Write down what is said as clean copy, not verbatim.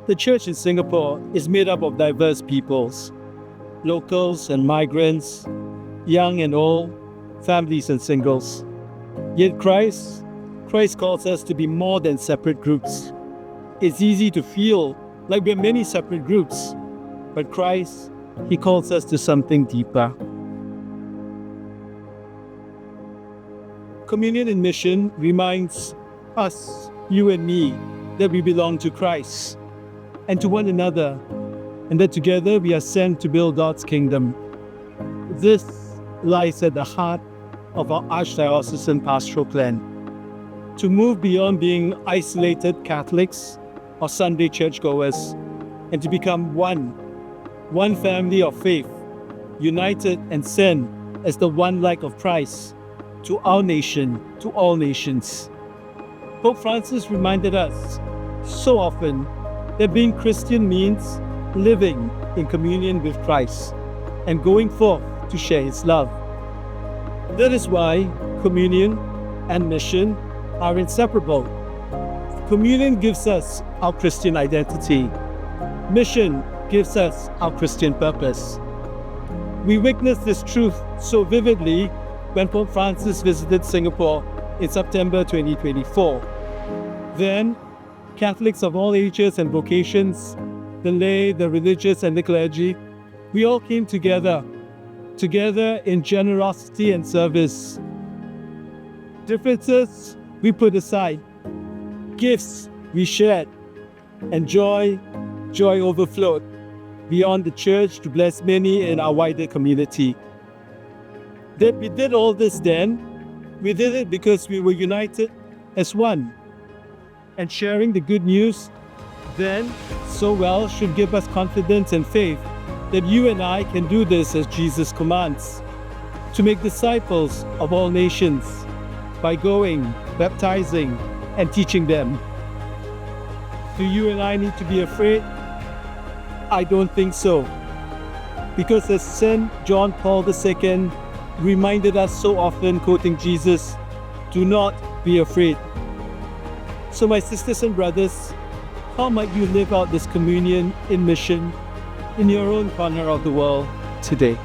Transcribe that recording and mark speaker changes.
Speaker 1: The church in Singapore is made up of diverse peoples, locals and migrants, young and old, families and singles. Yet Christ calls us to be more than separate groups. It's easy to feel like we're many separate groups, but Christ, He calls us to something deeper. Communion in mission reminds us, you and me, that we belong to Christ and to one another, and that together we are sent to build God's kingdom. This lies at the heart of our Archdiocesan pastoral plan, to move beyond being isolated Catholics or Sunday churchgoers, and to become one family of faith, united and sent as the one light of Christ to our nation, to all nations. Pope Francis reminded us so often that being Christian means living in communion with Christ and going forth to share His love. That is why communion and mission are inseparable. Communion gives us our Christian identity. Mission gives us our Christian purpose. We witnessed this truth so vividly when Pope Francis visited Singapore in September 2024. Then, Catholics of all ages and vocations, the lay, the religious, and the clergy, we all came together in generosity and service. Differences we put aside, gifts we shared, and joy overflowed beyond the church to bless many in our wider community. That we did all this then, we did it because we were united as one. And sharing the good news then so well should give us confidence and faith that you and I can do this as Jesus commands, to make disciples of all nations by going, baptizing, and teaching them. Do you and I need to be afraid? I don't think so. Because as St. John Paul II reminded us so often, quoting Jesus, do not be afraid. So my sisters and brothers, how might you live out this communion in mission in your own corner of the world today?